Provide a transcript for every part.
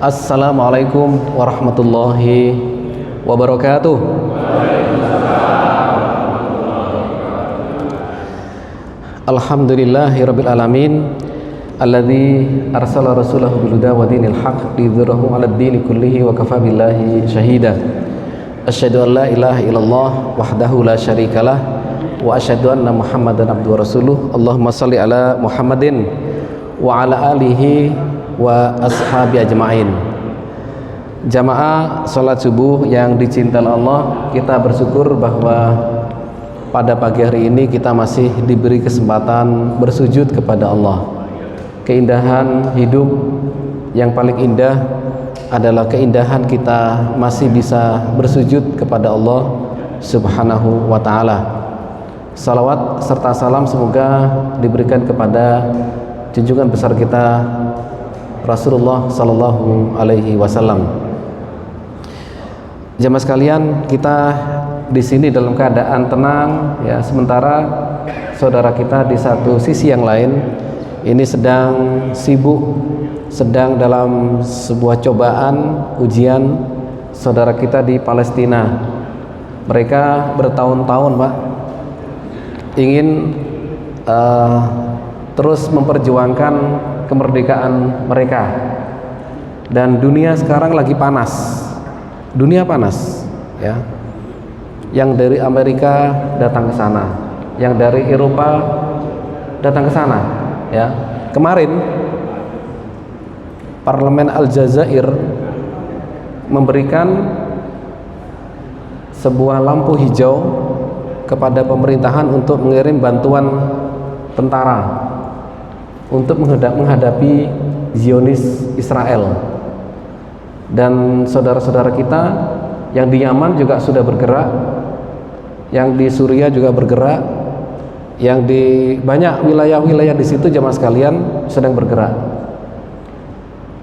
Assalamualaikum warahmatullahi wabarakatuh. Alhamdulillahirabbil alamin alladzi arsala rasulahu bil huda wa dinil haqq liyudhhirahu 'alad dini kullihi wa kafa billahi shahida. Asyhadu an la ilaha illallah wahdahu la syarikalah wa asyhadu anna Muhammadan abduhu wa rasuluh. Allahumma shalli ala Muhammadin wa ala alihi wa ashabi ajma'in. Jamaah salat subuh yang dicintai Allah, kita bersyukur bahwa pada pagi hari ini kita masih diberi kesempatan bersujud kepada Allah. Keindahan hidup yang paling indah adalah keindahan kita masih bisa bersujud kepada Allah Subhanahu wa ta'ala. Salawat serta salam semoga diberikan kepada junjungan besar kita Rasulullah Sallallahu Alaihi Wasallam. Jamaah sekalian, kita di sini dalam keadaan tenang, ya. Sementara saudara kita di satu sisi yang lain ini sedang sibuk, sedang dalam sebuah cobaan, ujian. Saudara kita di Palestina, mereka bertahun-tahun, Pak, ingin terus memperjuangkan kemerdekaan mereka. Dan dunia sekarang lagi panas. Dunia panas, ya. Yang dari Amerika datang ke sana, yang dari Eropa datang ke sana, ya. Kemarin Parlemen Aljazair memberikan sebuah lampu hijau kepada pemerintahan untuk mengirim bantuan tentara untuk menghadapi Zionis Israel. Dan saudara-saudara kita yang di Yaman juga sudah bergerak, yang di Suriah juga bergerak, yang di banyak wilayah-wilayah di situ jamaah sekalian sedang bergerak.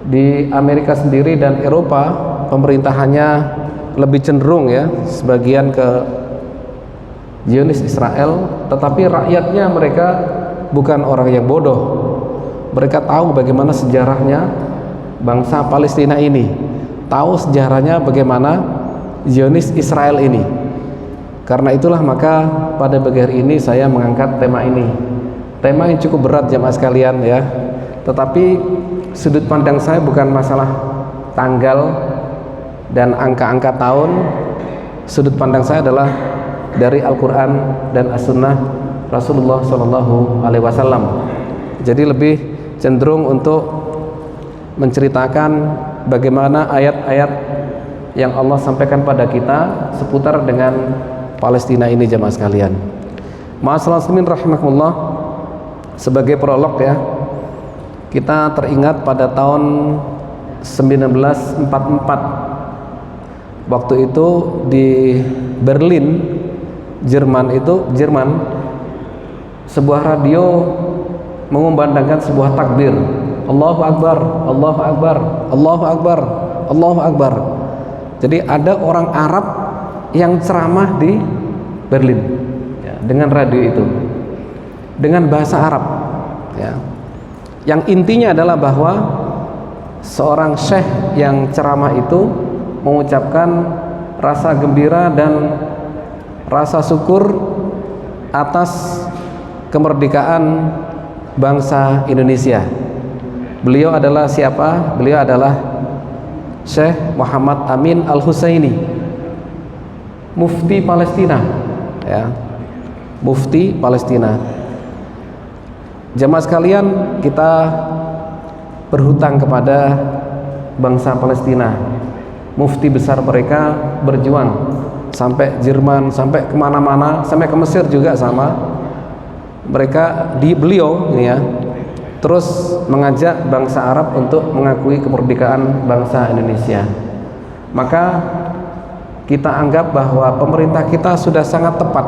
Di Amerika sendiri dan Eropa pemerintahannya lebih cenderung, ya, sebagian ke Zionis Israel, tetapi rakyatnya mereka bukan orang yang bodoh. Mereka tahu bagaimana sejarahnya bangsa Palestina ini, tahu sejarahnya bagaimana Zionis Israel ini. Karena itulah maka pada pagi hari ini saya mengangkat tema ini. Tema yang cukup berat jamaah sekalian, ya. Tetapi sudut pandang saya bukan masalah tanggal dan angka-angka tahun. Sudut pandang saya adalah dari Al-Quran dan As-Sunnah Rasulullah Sallallahu Alaihi Wasallam. Jadi lebih cenderung untuk menceritakan bagaimana ayat-ayat yang Allah sampaikan pada kita seputar dengan Palestina ini jamaah sekalian. Ma'asyiral muslimin rahimakumullah, sebagai prolog, ya, kita teringat pada tahun 1944. Waktu itu di Berlin, Jerman, sebuah radio mengumandangkan sebuah takbir, Allahu Akbar, Allahu Akbar, Allahu Akbar, Allahu Akbar. Jadi ada orang Arab yang ceramah di Berlin, ya, dengan radio itu, dengan bahasa Arab, ya. Yang intinya adalah bahwa seorang syekh yang ceramah itu mengucapkan rasa gembira dan rasa syukur atas kemerdekaan bangsa Indonesia. Beliau adalah siapa? Beliau adalah Syekh Muhammad Amin Al-Husaini, Mufti Palestina, ya. Mufti Palestina. Jamaah sekalian, kita berhutang kepada bangsa Palestina. Mufti besar mereka berjuang sampai Jerman, sampai kemana-mana, sampai ke Mesir juga sama. Mereka beliau, ya, terus mengajak bangsa Arab untuk mengakui kemerdekaan bangsa Indonesia. Maka kita anggap bahwa pemerintah kita sudah sangat tepat,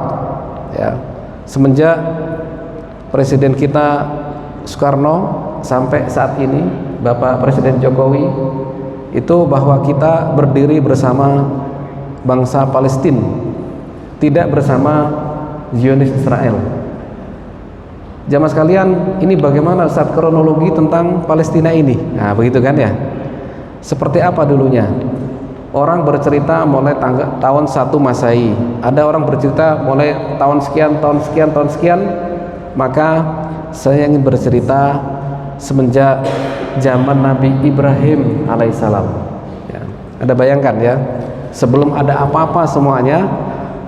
ya. Semenjak Presiden kita Soekarno sampai saat ini Bapak Presiden Jokowi, itu bahwa kita berdiri bersama bangsa Palestina, tidak bersama Zionis Israel. Jamaah sekalian, ini bagaimana saat kronologi tentang Palestina ini? Nah, begitu kan, ya. Seperti apa dulunya? Orang bercerita mulai tahun 1 Masehi. Ada orang bercerita mulai tahun sekian, tahun sekian, tahun sekian. Maka saya ingin bercerita semenjak zaman Nabi Ibrahim alaihissalam. Ya. Ada bayangkan ya, sebelum ada apa-apa semuanya,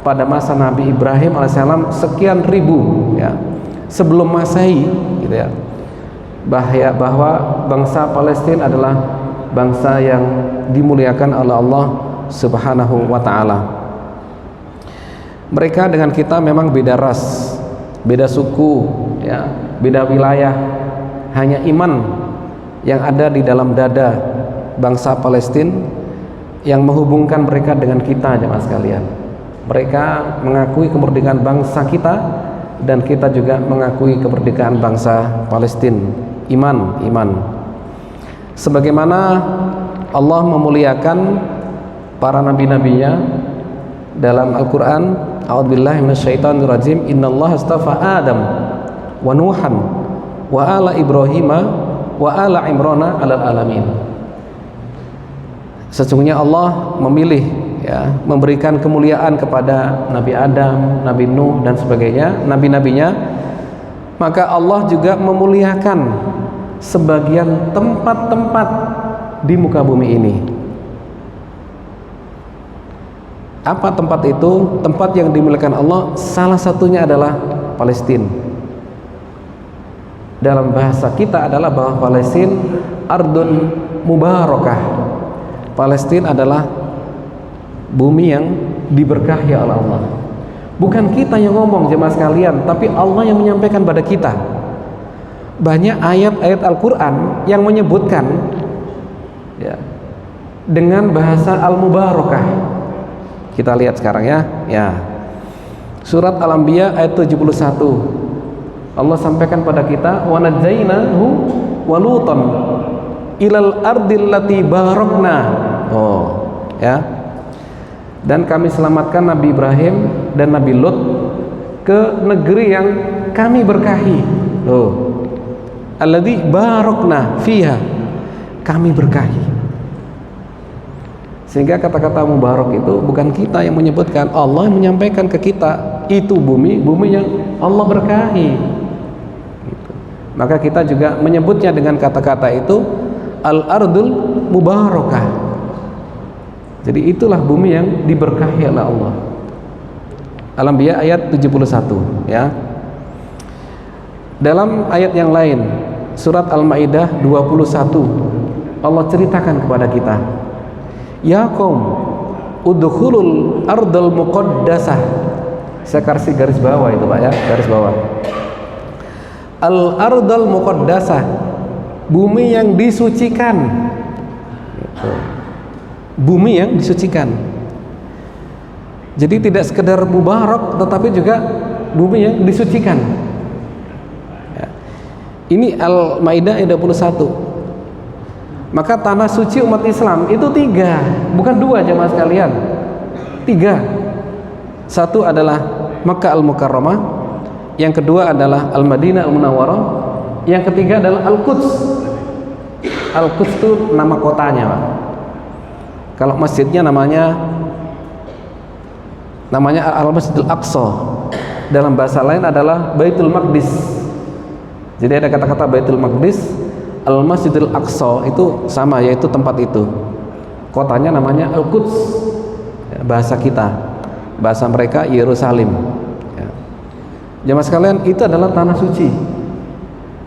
pada masa Nabi Ibrahim alaihissalam sekian ribu ya, sebelum Masehi gitu ya, bahwa bangsa Palestina adalah bangsa yang dimuliakan oleh Allah Subhanahu wa ta'ala. Mereka dengan kita memang beda ras, beda suku ya, beda wilayah. Hanya iman yang ada di dalam dada bangsa Palestina yang menghubungkan mereka dengan kita, jemaah sekalian. Mereka mengakui kemerdekaan bangsa kita dan kita juga mengakui kemerdekaan bangsa Palestina. Iman. Sebagaimana Allah memuliakan para nabi-nabinya dalam Al-Quran, a'udzubillahi minasyaitonirrajim, innallaha astafa Adam wa Nuhan wa ala Ibrahima wa ala Imrana alal alamin. Sesungguhnya Allah memilih ya, memberikan kemuliaan kepada Nabi Adam, Nabi Nuh dan sebagainya, nabi-nabinya. Maka Allah juga memuliakan sebagian tempat-tempat di muka bumi ini. Apa tempat itu? Tempat yang dimuliakan Allah, salah satunya adalah Palestina. Dalam bahasa kita adalah bahwa Palestina ardun mubarakah. Palestina adalah bumi yang diberkahi oleh Allah. Bukan kita yang ngomong, jemaah sekalian, tapi Allah yang menyampaikan pada kita. Banyak ayat-ayat Al-Quran yang menyebutkan ya, dengan bahasa Al-Mubarakah. Kita lihat sekarang ya. Surat Al-Anbiya ayat 71. Allah sampaikan pada kita, wa najjaynahu wa lutan ilal ardil lati barakna. Ya. Dan kami selamatkan Nabi Ibrahim dan Nabi Lut ke negeri yang kami berkahi. Alladzi barakna fiha, kami berkahi. Sehingga kata-kata mubarak itu bukan kita yang menyebutkan, Allah yang menyampaikan ke kita, itu bumi yang Allah berkahi gitu. Maka kita juga menyebutnya dengan kata-kata itu al-ardul mubarakah. Jadi itulah bumi yang diberkahi oleh Allah. Al-Anbiya ayat 71 ya. Dalam ayat yang lain, surat Al-Maidah 21, Allah ceritakan kepada kita, ya qaum udkhulul ardal muqaddasah. Saya kasih garis bawah itu Pak ya, garis bawah. Al-ardal muqaddasah, bumi yang disucikan gitu. Bumi yang disucikan. Jadi tidak sekedar mubarak, tetapi juga bumi yang disucikan. Ini Al-Maidah ayat 21. Maka tanah suci umat Islam itu 3, bukan 2 jemaah sekalian. 3. Satu adalah Makkah Al-Mukarramah, yang kedua adalah Al-Madinah Al-Munawwarah, yang ketiga adalah Al-Quds. Al-Quds itu nama kotanya, Pak. Kalau masjidnya namanya Al-Masjidil Aqsa. Dalam bahasa lain adalah Baitul Maqdis. Jadi ada kata-kata Baitul Maqdis, Al-Masjidil Aqsa itu sama, yaitu tempat itu. Kotanya namanya Al-Quds. Ya, bahasa kita, bahasa mereka Yerusalem. Ya. Jemaah sekalian, itu adalah tanah suci.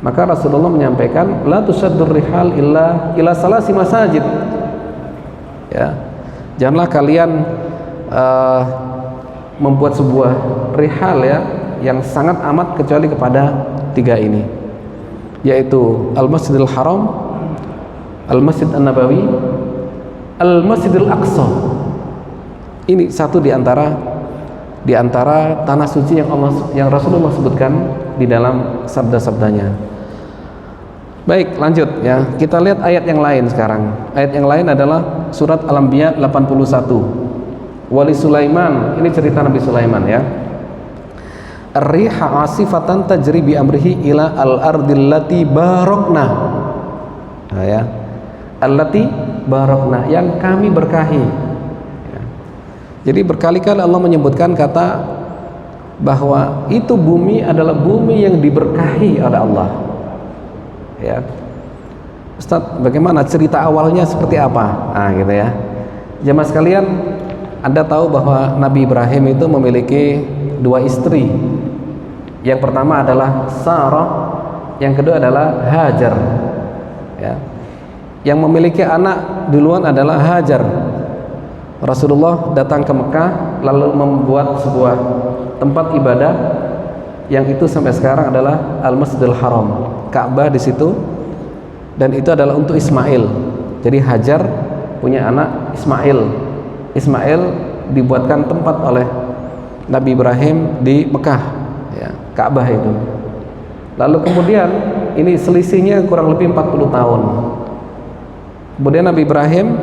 Maka Rasulullah menyampaikan, la tusaddur rihal illa salasi masajid. Ya. Janganlah kalian membuat sebuah rihal ya yang sangat amat kecuali kepada 3 ini, yaitu Al-Masjidil Haram, Al-Masjid An-Nabawi, Al-Masjidil Aqsa. Ini satu di antara tanah suci yang Rasulullah sebutkan di dalam sabda-sabdanya. Baik, lanjut ya. Kita lihat ayat yang lain sekarang. Ayat yang lain adalah surat Al-Anbiya 81. Wali Sulaiman, ini cerita Nabi Sulaiman ya. Ar-riha asifatan tajri bi amrihi ila al-ardil lati barakna. Nah ya. allati barakna, yang kami berkahi. Ya. Jadi berkali-kali Allah menyebutkan kata bahwa itu bumi adalah bumi yang diberkahi oleh Allah. Ya. Ustaz, bagaimana cerita awalnya seperti apa? Nah, gitu ya. Jemaah sekalian, Anda tahu bahwa Nabi Ibrahim itu memiliki dua istri. Yang pertama adalah Sarah, yang kedua adalah Hajar. Ya. Yang memiliki anak duluan adalah Hajar. Rasulullah datang ke Mekah lalu membuat sebuah tempat ibadah yang itu sampai sekarang adalah Al-Masjidil Haram, Ka'bah di situ, dan itu adalah untuk Ismail. Jadi Hajar punya anak Ismail. Ismail dibuatkan tempat oleh Nabi Ibrahim di Mekah, ya, Ka'bah itu. Lalu kemudian ini selisihnya kurang lebih 40 tahun. Kemudian Nabi Ibrahim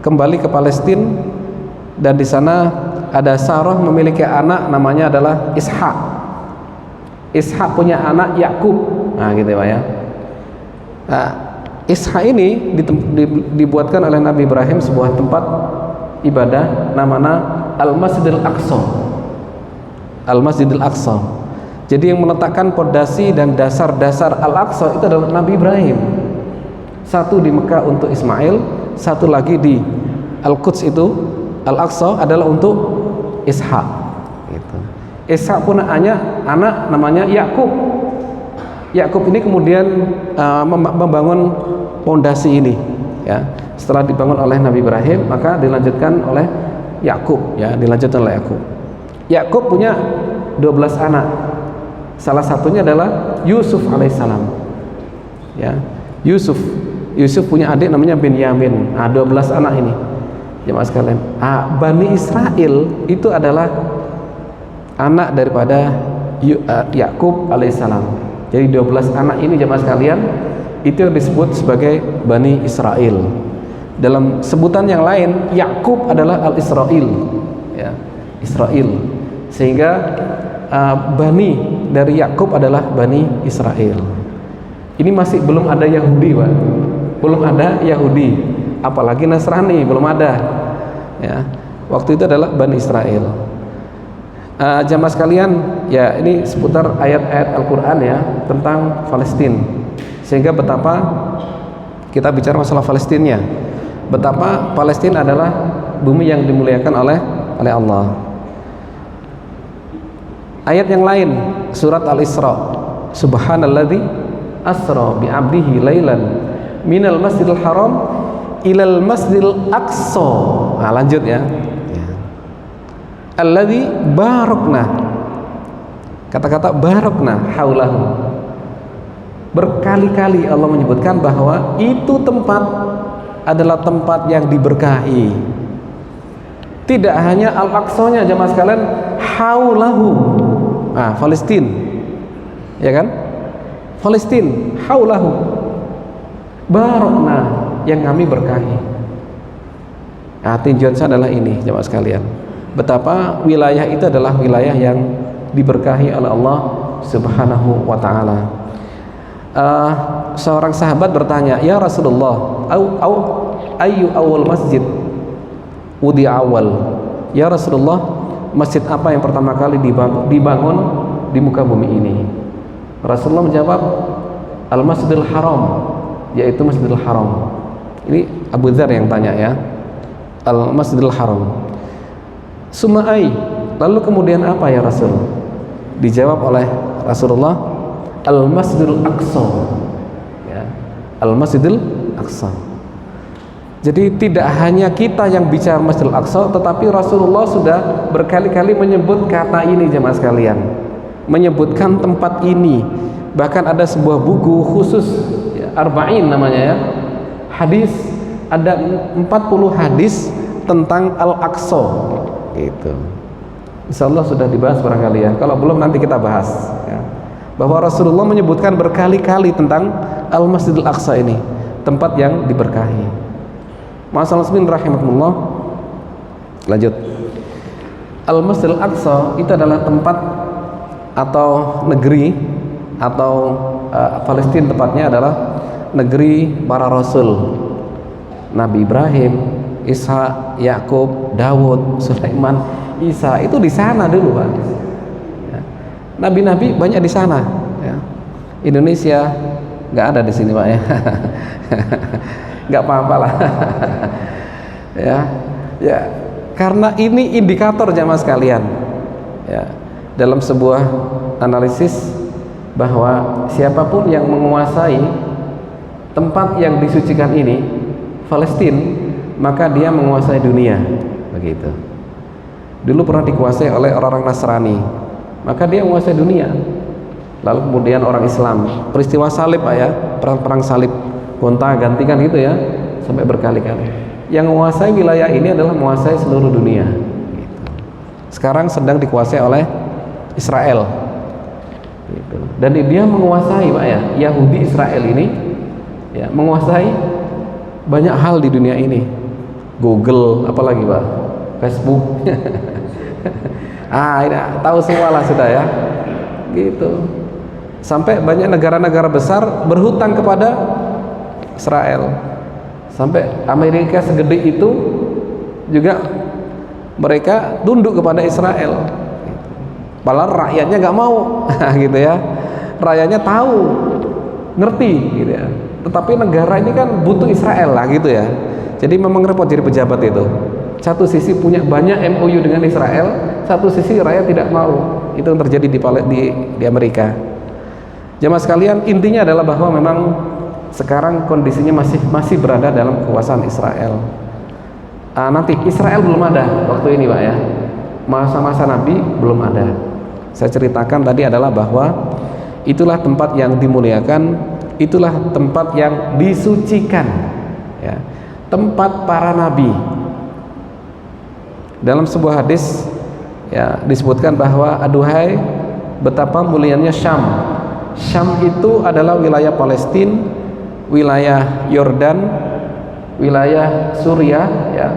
kembali ke Palestina, dan di sana ada Sarah memiliki anak namanya adalah Ishak. Ishak punya anak Yakub. Nah, gitu ya. Nah, Ishak ini dibuatkan oleh Nabi Ibrahim sebuah tempat ibadah namanya Al-Masjidil Aqsa. Al-Masjidil Aqsa. Jadi yang meletakkan pondasi dan dasar-dasar Al-Aqsa itu adalah Nabi Ibrahim. Satu di Mekah untuk Ismail, satu lagi di Al-Quds itu Al-Aqsa adalah untuk Ishak. Gitu. Ishak punya anak namanya Yakub. Yakub ini kemudian membangun pondasi ini. Ya. Setelah dibangun oleh Nabi Ibrahim, maka dilanjutkan oleh Yakub. Ya, dilanjutkan oleh Yakub. Yakub punya 12 anak. Salah satunya adalah Yusuf alaihissalam. Ya, Yusuf punya adik namanya Binyamin. 12 anak ini. Jemaah sekalian. Bani Israel itu adalah anak daripada Yakub alaihissalam. Jadi 12 anak ini jemaah sekalian itu yang disebut sebagai Bani Israel. Dalam sebutan yang lain, Yakub adalah Al-Israel. Ya, Israel. Sehingga Bani dari Yakub adalah Bani Israel. Ini masih belum ada Yahudi, Pak. Belum ada Yahudi, apalagi Nasrani, belum ada. Ya. Waktu itu adalah Bani Israel. Jamaah sekalian, ya ini seputar ayat-ayat Al-Quran ya tentang Palestina. Sehingga betapa kita bicara masalah Palestina, betapa Palestina adalah bumi yang dimuliakan oleh Allah. Ayat yang lain, surat Al-Isra, Subhanalladzi asra bi 'abdihi lailan minal masjidil haram ilal masjidil aqsa. Nah, lanjut ya. Alladzi barakna. Kata-kata barakna haulahu. Berkali-kali Allah menyebutkan bahwa itu tempat adalah tempat yang diberkahi. Tidak hanya Al-Aqsanya jemaah sekalian, haulahu. Palestina. Ya kan? Palestina, haulahu. Barakna, yang kami berkahi. Tinjauan saya adalah ini jemaah sekalian. Betapa wilayah itu adalah wilayah yang diberkahi oleh Allah Subhanahu wa ta'ala. Seorang sahabat bertanya, "Ya Rasulullah, ayyu awal masjid wudi awal?" Ya Rasulullah, masjid apa yang pertama kali dibangun di muka bumi ini? Rasulullah menjawab, Al-Masjidil Haram, yaitu Masjidil Haram. Ini Abu Dzar yang tanya ya. Al-Masjidil Haram. Sumai, lalu kemudian apa ya Rasul? Dijawab oleh Rasulullah, Al-Masjidil Aqsa. Ya, Al-Masjidil Aqsa. Jadi tidak hanya kita yang bicara Masjidil Aqsa, tetapi Rasulullah sudah berkali-kali menyebut kata ini jemaah sekalian, menyebutkan tempat ini. Bahkan ada sebuah buku khusus ya, Arba'in namanya ya. Hadis, ada 40 hadis tentang Al-Aqsa. Gitu. Insyaallah sudah dibahas barangkali ya. Kalau belum nanti kita bahas ya. Bahwa Rasulullah menyebutkan berkali-kali tentang Al-Masjidil Aqsa ini, tempat yang diberkahi. Ma'asyiral muslimin rahimakumullah. Lanjut. Al-Masjidil Aqsa itu adalah tempat atau negeri atau Palestina tepatnya adalah negeri para rasul. Nabi Ibrahim, Ishak, Yakub, Daud, Sulaiman, Isa itu di sana dulu, Pak. Ya. Nabi-nabi banyak di sana. Ya. Indonesia nggak ada di sini, Pak, ya. Nggak apa-apa lah. Ya, karena ini indikator jamaah sekalian. Ya, dalam sebuah analisis bahwa siapapun yang menguasai tempat yang disucikan ini, Palestina, maka dia menguasai dunia, begitu. Dulu pernah dikuasai oleh orang-orang Nasrani, maka dia menguasai dunia. Lalu kemudian orang Islam, peristiwa salib, Pak, ya, perang salib, gonta-gantikan gitu ya, sampai berkali-kali. Yang menguasai wilayah ini adalah menguasai seluruh dunia. Gitu. Sekarang sedang dikuasai oleh Israel. Gitu. Dan dia menguasai, Pak, ya, Yahudi Israel ini, ya, menguasai banyak hal di dunia ini. Google, apalagi, Pak, Facebook. Ini tahu semua lah sudah, ya, gitu. Sampai banyak negara-negara besar berhutang kepada Israel. Sampai Amerika segede itu juga mereka tunduk kepada Israel. Padahal rakyatnya nggak mau, gitu ya. Rakyatnya tahu, ngerti, gitu ya. Tetapi negara ini kan butuh Israel lah, gitu ya. Jadi memang repot jadi pejabat itu. Satu sisi punya banyak MOU dengan Israel, satu sisi rakyat tidak mau. Itu yang terjadi di Amerika. Jamaah sekalian, intinya adalah bahwa memang sekarang kondisinya masih berada dalam kekuasaan Israel. Nanti Israel belum ada waktu ini, Pak, ya. Masa-masa Nabi belum ada. Saya ceritakan tadi adalah bahwa itulah tempat yang dimuliakan, itulah tempat yang disucikan, ya, tempat para nabi. Dalam sebuah hadis, ya, disebutkan bahwa aduhai betapa mulianya Syam. Syam itu adalah wilayah Palestina, wilayah Yordan, wilayah Suriah, ya,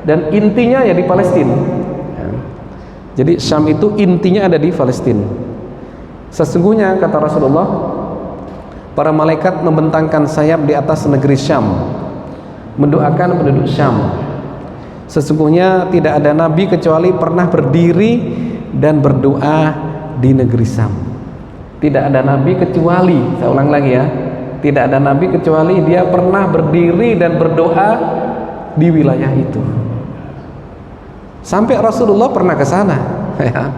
dan intinya ya di Palestina. Ya. Jadi Syam itu intinya ada di Palestina. Sesungguhnya kata Rasulullah, para malaikat membentangkan sayap di atas negeri Syam, mendoakan penduduk Syam. Sesungguhnya tidak ada nabi kecuali pernah berdiri dan berdoa di negeri Syam. Tidak ada nabi kecuali, saya ulang lagi, ya, tidak ada nabi kecuali dia pernah berdiri dan berdoa di wilayah itu. Sampai Rasulullah pernah ke sana, ya,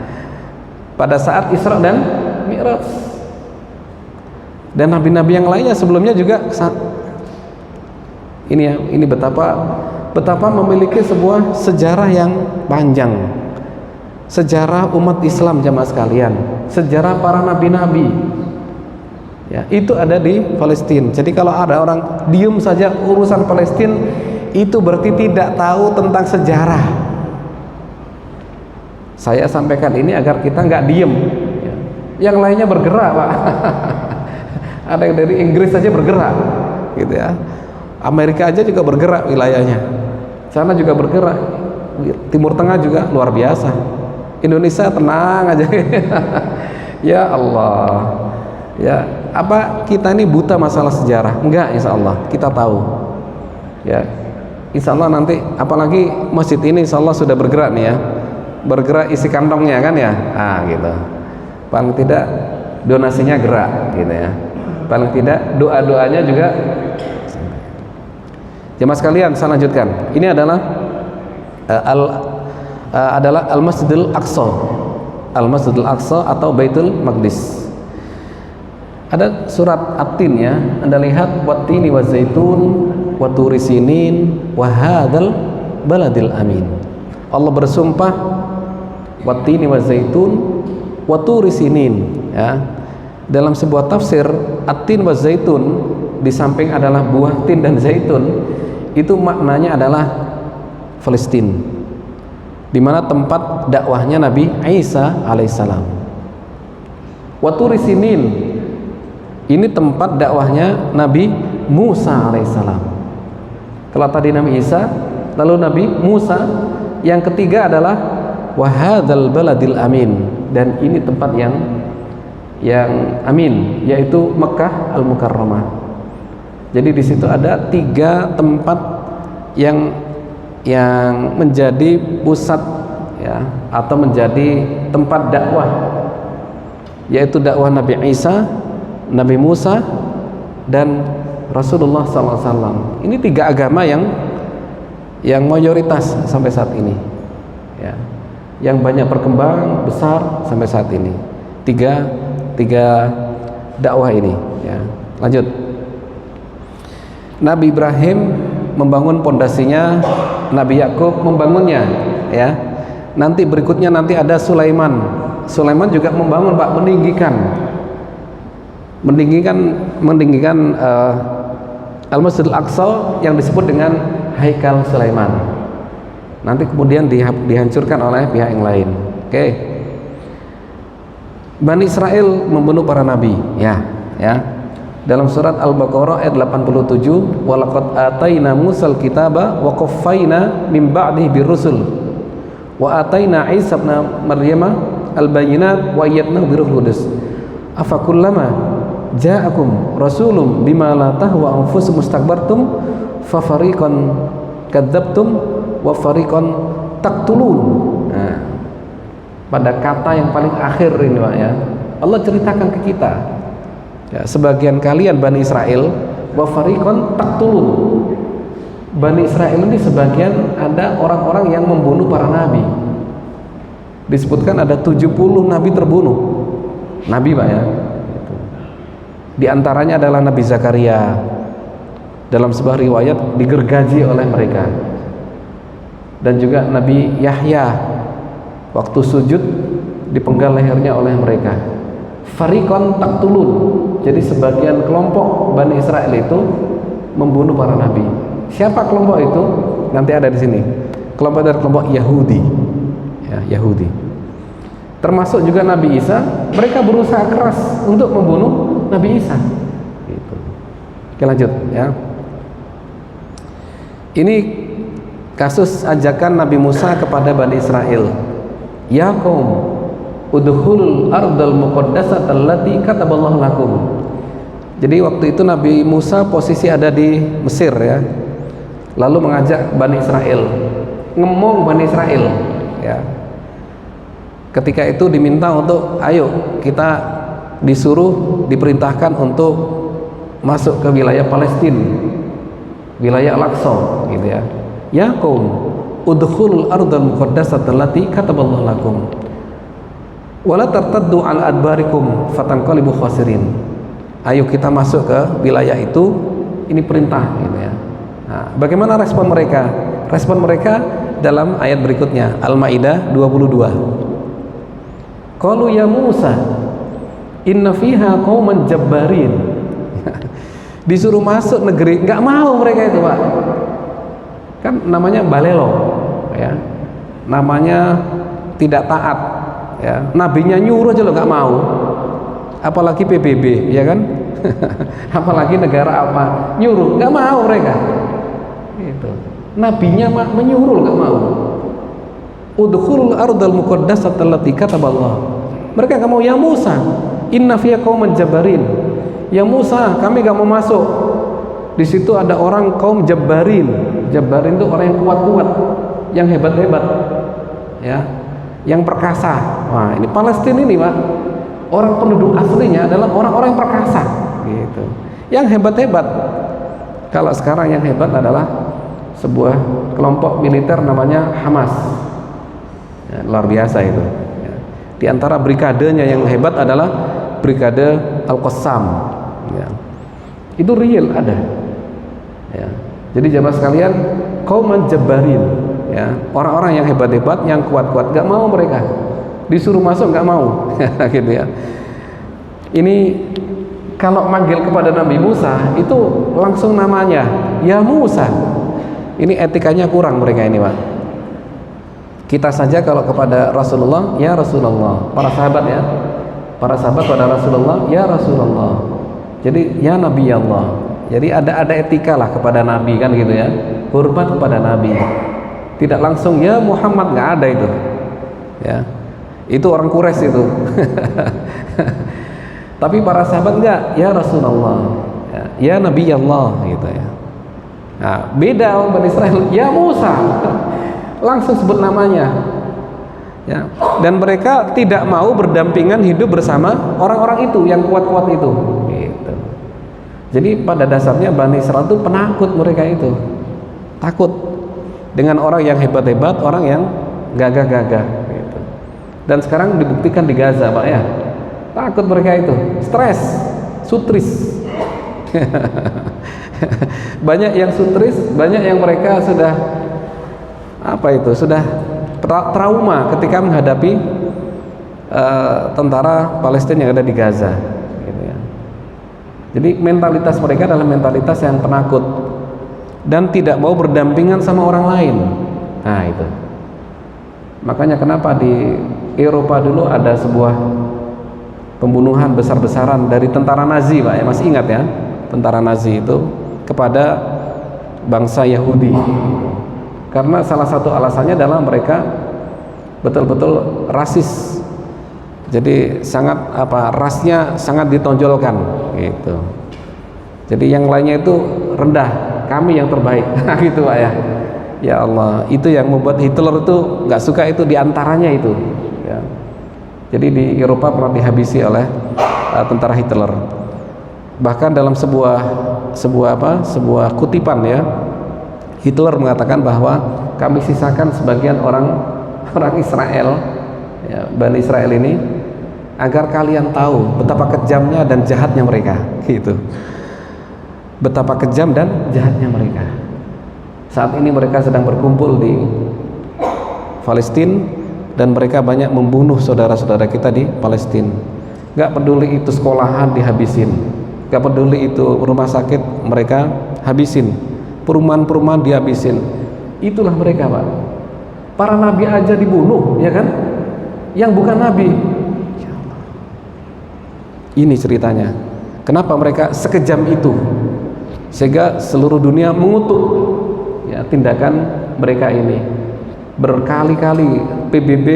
pada saat Isra dan Mi'raj. Dan nabi-nabi yang lainnya sebelumnya juga ini betapa memiliki sebuah sejarah yang panjang. Sejarah umat Islam jamaah sekalian, sejarah para nabi-nabi, ya, itu ada di Palestina. Jadi kalau ada orang diem saja urusan Palestina, itu berarti tidak tahu tentang sejarah. Saya sampaikan ini agar kita nggak diem, ya. Yang lainnya bergerak, Pak. Ada yang dari Inggris saja bergerak, gitu ya. Amerika aja juga bergerak wilayahnya, sana juga bergerak, Timur Tengah juga luar biasa. Indonesia tenang aja. Ya Allah, ya, apa kita ini buta masalah sejarah? Enggak, insya Allah kita tahu, ya, insya Allah nanti apalagi masjid ini insya Allah sudah bergerak nih, ya, bergerak isi kantongnya kan, ya, gitu. Paling tidak donasinya gerak, gitu ya, paling tidak doa-doanya juga. Jemaah sekalian, saya lanjutkan. Ini adalah Al-Masjidil Aqsa. Al-Masjidil Aqsa atau Baitul Maqdis. Ada surat At-Tin, ya. Anda lihat wat-tini waz-zaitun wa turi sinin wa hadzal baladil amin. Allah bersumpah wat-tini waz-zaitun wa turi sinin, ya. Dalam sebuah tafsir, At-Tin waz-zaitun di samping adalah buah tin dan zaitun, itu maknanya adalah Palestina, di mana tempat dakwahnya Nabi Isa alaihissalam. Wa turi sinin, ini tempat dakwahnya Nabi Musa alaihissalam. Kalau tadi Nabi Isa, lalu Nabi Musa, yang ketiga adalah wa hadzal baladil amin, dan ini tempat yang amin, yaitu Mekah Al-Mukarramah. Jadi di situ ada 3 tempat yang menjadi pusat ya, atau menjadi tempat dakwah, yaitu dakwah Nabi Isa, Nabi Musa, dan Rasulullah SAW. Ini 3 agama yang mayoritas sampai saat ini ya, yang banyak berkembang besar sampai saat ini. Tiga dakwah ini ya. Lanjut. Nabi Ibrahim membangun pondasinya, Nabi Yakub membangunnya ya. Nanti berikutnya nanti ada Sulaiman. Sulaiman juga membangun, Pak, meninggikan Al-Masjidil Aqsa yang disebut dengan Haikal Sulaiman. Nanti kemudian dihancurkan oleh pihak yang lain. Oke. Bani Israel membunuh para nabi ya. Dalam surat Al-Baqarah ayat 87, walaqad ataina Musal kitaba wa qaffayna min ba'dihi birrusul wa ataina Isa ibn Maryama al-bayyinat wa ayyadnahu biruhil qudus afakullama ja'akum rasulun bima la tahwa anfusukum mustakbartum fa fariqan kadzabtum wa fariqan taqtulun. Nah, pada kata yang paling akhir ini Pak ya, Allah ceritakan ke kita ya, sebagian kalian Bani Israel wa fariqan taqtulun. Bani Israel ini sebagian ada orang-orang yang membunuh para nabi. Disebutkan ada 70 nabi terbunuh. Nabi Pak ya. Di antaranya adalah Nabi Zakaria. Dalam sebuah riwayat digergaji oleh mereka. Dan juga Nabi Yahya, waktu sujud dipenggal lehernya oleh mereka. Fariqan taqtulun. Jadi sebagian kelompok Bani Israel itu membunuh para nabi. Siapa kelompok itu? Nanti ada di sini. Kelompok dari kelompok Yahudi. Ya, Yahudi. Termasuk juga Nabi Isa, mereka berusaha keras untuk membunuh Nabi Isa. Gitu. Oke, lanjut ya. Ini kasus ajakan Nabi Musa kepada Bani Israel. Ya qaum, udkhulul ardal muqaddasata allati kataballahu lakum. Jadi waktu itu Nabi Musa posisi ada di Mesir ya. Lalu mengajak Bani Israel, ngemong Bani Israel ya. Ketika itu diminta untuk ayo kita diperintahkan untuk masuk ke wilayah Palestina, wilayah Al-Aqsa gitu ya. Ya qaum, udkhulul ardal muqaddasata allati kataballahu lakum wala tartaddu ala adbarikum fatanqalibu khasirin. Ayo kita masuk ke wilayah itu, ini perintah gitu ya. Nah, bagaimana respon mereka? Respon mereka dalam ayat berikutnya, Al-Maidah 22. Qalu ya Musa inna fiha qauman jabbarin. Disuruh masuk negeri, nggak mau mereka itu Pak. Kan namanya balelo ya. Namanya tidak taat ya. Nabinya nyuruh aja lo nggak mau. Apalagi PBB ya kan. Apalagi negara apa nyuruh, nggak mau mereka. Gitu. Nabinya menyuruh nggak mau. Udkhulul ardal muqaddasata allati kataballah. Mereka nggak mau. Ya Musa, inna fiya qauman jabbarin. Ya Musa, kami nggak mau masuk. Di situ ada orang kaum jabbarin. Jabbarin itu orang yang kuat-kuat, yang hebat-hebat, ya, yang perkasa. Wah, ini Palestina ini Pak. Orang penduduk aslinya adalah orang-orang yang perkasa, gitu. Yang hebat-hebat. Kalau sekarang yang hebat adalah sebuah kelompok militer namanya Hamas. Ya, luar biasa itu ya. Di antara brikadenya yang hebat adalah Brigade Al-Qassam ya. Itu real ada ya. Jadi jamaah sekalian, qauman jabbarin ya, orang-orang yang hebat-hebat, yang kuat-kuat, gak mau mereka. Disuruh masuk gak mau gitu ya. Ini kalau manggil kepada Nabi Musa itu langsung namanya ya Musa. Ini etikanya kurang mereka ini Pak. Kita saja kalau kepada Rasulullah, ya Rasulullah. Para sahabat ya, para sahabat kepada Rasulullah, ya Rasulullah. Jadi ya Nabi Allah. Jadi ada etika lah kepada Nabi kan gitu ya. Hormat kepada Nabi. Tidak langsung ya Muhammad, nggak ada itu. Ya, itu orang Quraisy itu. Tapi para sahabat enggak, ya Rasulullah. Ya Nabi Allah gitu ya. Nah, beda orang Bani Israel, ya Musa, langsung sebut namanya. Ya. Dan mereka tidak mau berdampingan hidup bersama orang-orang itu yang kuat-kuat itu. Gitu. Jadi pada dasarnya Bani Israel itu penakut, mereka itu takut dengan orang yang hebat-hebat, orang yang gagah-gagah. Gitu. Dan sekarang dibuktikan di Gaza, Pak ya, takut mereka itu, stres, sutris. Banyak yang sutris, banyak yang mereka sudah sudah trauma ketika menghadapi tentara Palestina yang ada di Gaza, gitu ya. Jadi mentalitas mereka adalah mentalitas yang penakut dan tidak mau berdampingan sama orang lain. Nah itu, makanya kenapa di Eropa dulu ada sebuah pembunuhan besar-besaran dari tentara Nazi, Pak ya, masih ingat ya, tentara Nazi itu kepada bangsa Yahudi. Karena salah satu alasannya adalah mereka betul-betul rasis. Jadi sangat rasnya sangat ditonjolkan gitu. Jadi yang lainnya itu rendah, kami yang terbaik. Gitu Pak ya. Ya Allah, itu yang membuat Hitler itu nggak suka itu diantaranya itu. Ya. Jadi di Eropa pernah dihabisi oleh tentara Hitler. Bahkan dalam sebuah kutipan ya, Hitler mengatakan bahwa kami sisakan sebagian orang Israel, ya, Bani Israel ini, agar kalian tahu betapa kejamnya dan jahatnya mereka, gitu. Betapa kejam dan jahatnya mereka. Saat ini mereka sedang berkumpul di Palestina dan mereka banyak membunuh saudara-saudara kita di Palestina. Gak peduli itu sekolahan dihabisin, gak peduli itu rumah sakit mereka habisin, perumahan-perumahan dihabisin. Itulah mereka, Pak. Para nabi aja dibunuh, ya kan? Yang bukan nabi. Ini ceritanya. Kenapa mereka sekejam itu? Sehingga seluruh dunia mengutuk ya tindakan mereka ini. Berkali-kali PBB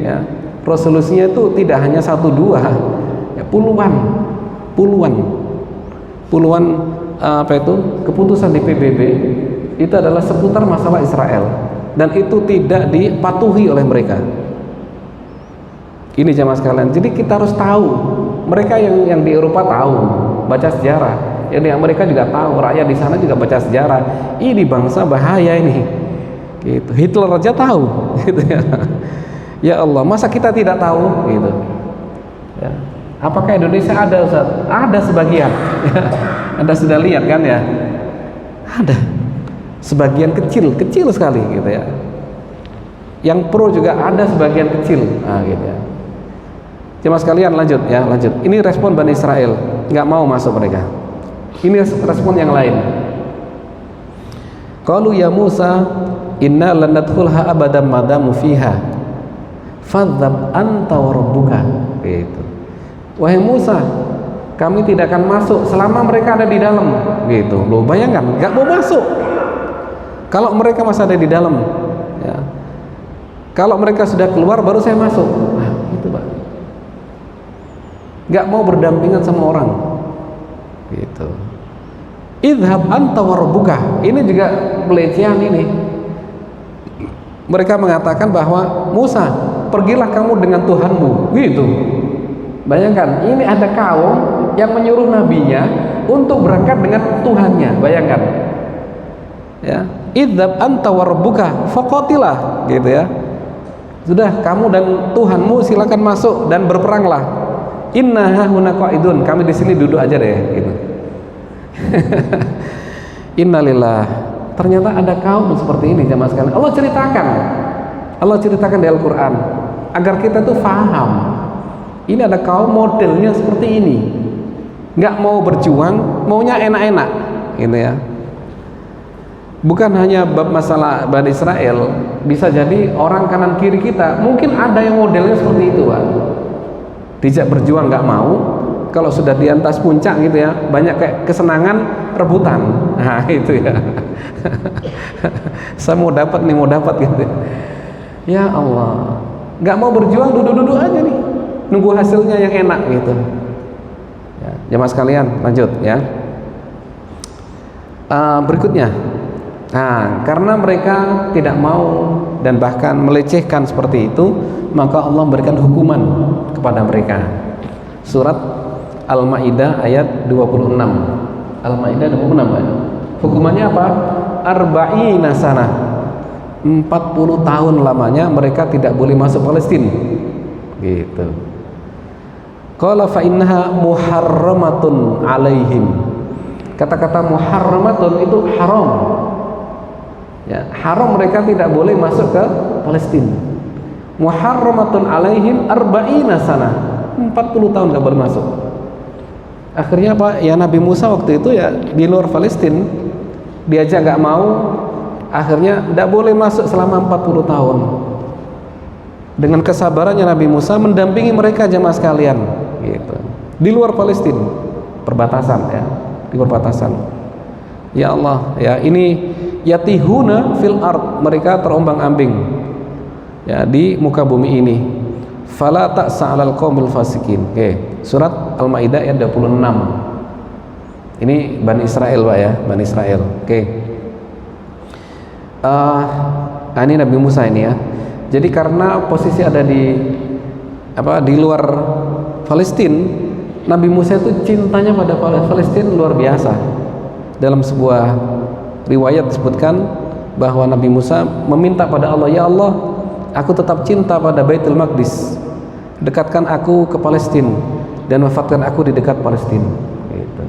ya, resolusinya itu tidak hanya 1 2, ya, puluhan keputusan di PBB itu adalah seputar masalah Israel dan itu tidak dipatuhi oleh mereka. Ini jamaah sekalian, jadi kita harus tahu, mereka yang di Eropa tahu, baca sejarah, yang di Amerika juga tahu, rakyat di sana juga baca sejarah. Ini bangsa bahaya ini, gitu. Hitler aja tahu, gitu ya. Ya Allah, masa kita tidak tahu, gitu. Ya. Apakah Indonesia ada, Ustaz? Ada sebagian. Anda sudah lihat kan ya? Ada sebagian kecil sekali, gitu ya. Yang pro juga ada sebagian kecil, nah, gitu ya. Cuma sekalian lanjut. Ini respon Bani Israel, nggak mau masuk mereka. Ini respon yang lain. Qalu ya Musa, inna lan nadkhulha abadan madamu fiha. Fadzab anta wa rabbuka. Gitu. Wahai Musa, kami tidak akan masuk selama mereka ada di dalam. Gitu. Loh, bayangkan, nggak mau masuk. Kalau mereka masih ada di dalam, ya. Kalau mereka sudah keluar baru saya masuk. Nah, itu Pak. Gak mau berdampingan sama orang, gitu. Idhab anta wa rabbuka. Ini juga pelecehan ini. Mereka mengatakan bahwa Musa, pergilah kamu dengan Tuhanmu, gitu. Bayangkan, ini ada kaum yang menyuruh nabinya untuk berangkat dengan Tuhannya. Bayangkan, ya. Idhab anta wa rabbuka faqatilah, gitu ya. Sudah, kamu dan Tuhanmu silakan masuk dan berperanglah. Inna hahuna qa'idun, kami di sini duduk aja deh, gitu. Innalillah. Ternyata ada kaum seperti ini jamaah sekalian. Allah ceritakan di Al-Qur'an agar kita tuh paham. Ini ada kaum modelnya seperti ini. Nggak mau berjuang, maunya enak-enak, gitu ya. Bukan hanya bab masalah Bani Israel, bisa jadi orang kanan kiri kita mungkin ada yang modelnya seperti itu, Pak. Dijak berjuang nggak mau, kalau sudah di atas puncak gitu ya, banyak kayak kesenangan rebutan. Nah itu ya. Saya mau dapat gitu. Ya Allah, nggak mau berjuang, duduk-duduk aja nih, nunggu hasilnya yang enak gitu. Ya, jamaah sekalian, lanjut ya. Berikutnya, Nah, karena mereka tidak mau dan bahkan melecehkan seperti itu, maka Allah memberikan hukuman kepada mereka. Surat Al-Maidah ayat 26. Al-Maidah 26 kan? Hukumannya apa? Arba'ina sanah. 40 tahun lamanya mereka tidak boleh masuk Palestina. Gitu. Qala fa innaha muharramatun alaihim. Kata-kata muharramatun itu haram. Ya, haram, mereka tidak boleh masuk ke Palestina. Muharramatun alaihim arba'ina sana, 40 tahun gak boleh masuk. Akhirnya apa? Ya Nabi Musa waktu itu ya di luar Palestina, diajak gak mau, akhirnya tidak boleh masuk selama 40 tahun. Dengan kesabarannya Nabi Musa mendampingi mereka jemaah sekalian, gitu. Di luar Palestina, perbatasan ya, di perbatasan. Ya Allah, ya ini yatihuna fil ard, mereka terombang-ambing ya di muka bumi ini. Fala ta'sa 'alal qaumil fasikin. Oke, surat Al-Maidah ayat 26. Ini Bani Israel, Pak ya, Bani Israel. Oke. Ini Nabi Musa ini ya. Jadi karena posisi ada di luar Palestina, Nabi Musa itu cintanya pada Palestina luar biasa. Dalam sebuah riwayat disebutkan bahwa Nabi Musa meminta pada Allah, ya Allah, aku tetap cinta pada Baitul Maqdis, dekatkan aku ke Palestina dan wafatkan aku di dekat Palestina. Gitu.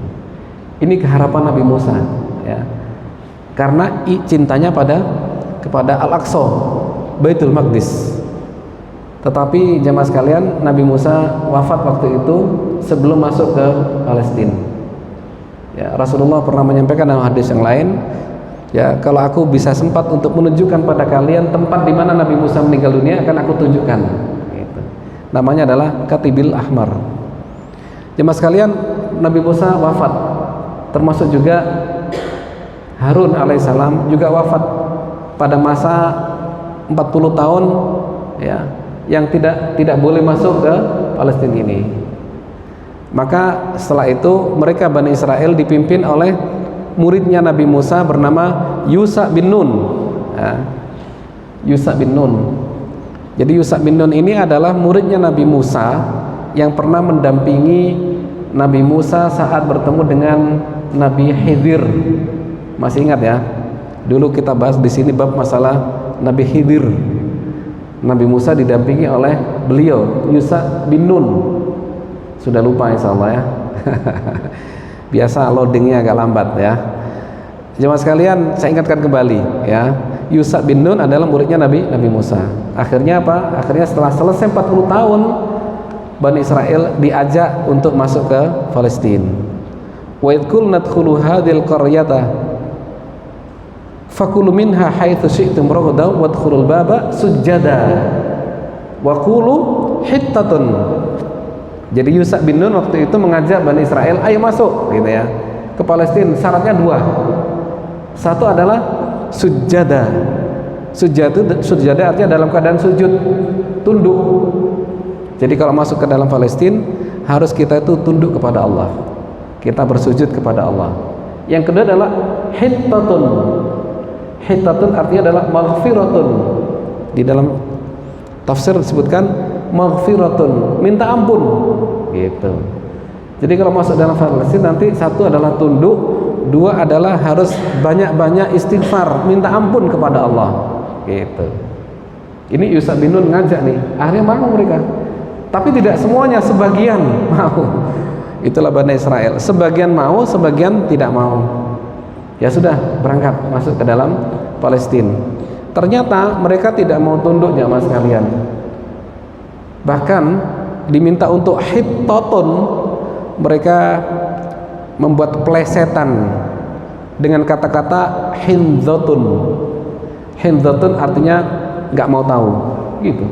Ini keharapan Nabi Musa, ya, karena cintanya kepada Al-Aqsa, Baitul Maqdis. Tetapi jemaah sekalian, Nabi Musa wafat waktu itu sebelum masuk ke Palestina. Ya, Rasulullah pernah menyampaikan dalam hadis yang lain, ya, kalau aku bisa sempat untuk menunjukkan pada kalian tempat di mana Nabi Musa meninggal dunia, akan aku tunjukkan. Gitu. Namanya adalah Katibil Ahmar. Jemaah sekalian, Nabi Musa wafat, termasuk juga Harun alaihissalam juga wafat pada masa 40 tahun, ya, yang tidak boleh masuk ke Palestina ini. Maka setelah itu mereka Bani Israel dipimpin oleh muridnya Nabi Musa bernama Yusha bin Nun, ya. Yusha bin Nun. Jadi Yusha bin Nun ini adalah muridnya Nabi Musa yang pernah mendampingi Nabi Musa saat bertemu dengan Nabi Khidir. Masih ingat ya? Dulu kita bahas di sini bab masalah Nabi Khidir. Nabi Musa didampingi oleh beliau Yusha bin Nun. Sudah lupa insya Allah ya. Biasa loadingnya agak lambat ya. Jemaah sekalian, saya ingatkan kembali ya, Yusha bin Nun adalah muridnya Nabi Musa. Akhirnya apa? Akhirnya setelah selesai 40 tahun, Bani Israel diajak untuk masuk ke Palestina. Wa idkul nadkhulu hadhil qaryata fakulu minha haitsu syi'tum raghadan wadkhulul baba sujada wa qulu hittatun. Jadi Yusha bin Nun waktu itu mengajak Bani Israel, ayo masuk gitu ya ke Palestina. Syaratnya dua. Satu adalah sujada. Sujada artinya dalam keadaan sujud, tunduk. Jadi kalau masuk ke dalam Palestina harus kita itu tunduk kepada Allah. Kita bersujud kepada Allah. Yang kedua adalah hittatun. Hittatun artinya adalah maghfiratun. Di dalam tafsir disebutkan maghfiratun, minta ampun gitu. Jadi kalau masuk dalam Palestina nanti satu adalah tunduk, dua adalah harus banyak-banyak istighfar, minta ampun kepada Allah gitu. Ini Yusha bin Nun ngajak nih, akhirnya mau mereka, tapi tidak semuanya, sebagian mau. Itulah Bani Israel, sebagian mau, sebagian tidak mau. Ya sudah, berangkat masuk ke dalam Palestina. Ternyata mereka tidak mau tunduk jamaah sekalian. Bahkan diminta untuk hittatun, mereka membuat plesetan dengan kata-kata hindzatun. Hindzatun artinya nggak mau tahu, gitu.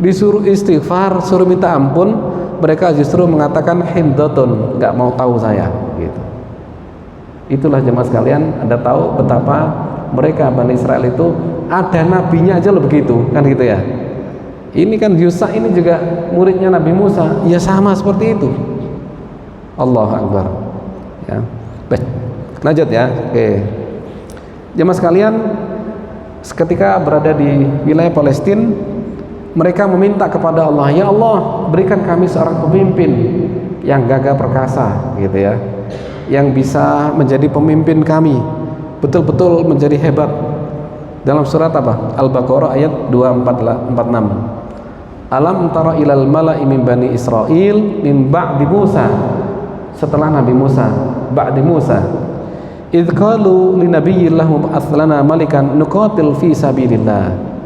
Disuruh istighfar, suruh minta ampun, mereka justru mengatakan hindzatun, nggak mau tahu saya, gitu. Itulah jemaah sekalian, Anda tahu betapa mereka Bani Israel itu ada nabinya aja loh begitu, kan gitu ya. Ini kan Yusha ini juga muridnya Nabi Musa, ya sama seperti itu. Allahu Akbar. Ya. Baik, lanjut ya. Oke. Jemaah sekalian, ketika berada di wilayah Palestina, mereka meminta kepada Allah, ya Allah, berikan kami seorang pemimpin yang gagah perkasa, gitu ya, yang bisa menjadi pemimpin kami, betul-betul menjadi hebat. Dalam surat apa? Al-Baqarah ayat 246. Alam tara ilal mala'i min bani Israil min ba'di Musa, setelah Nabi Musa, ba'di Musa, idh qalu li nabiyyillahum ba'athlana malikan nuqatil fi sabilillah.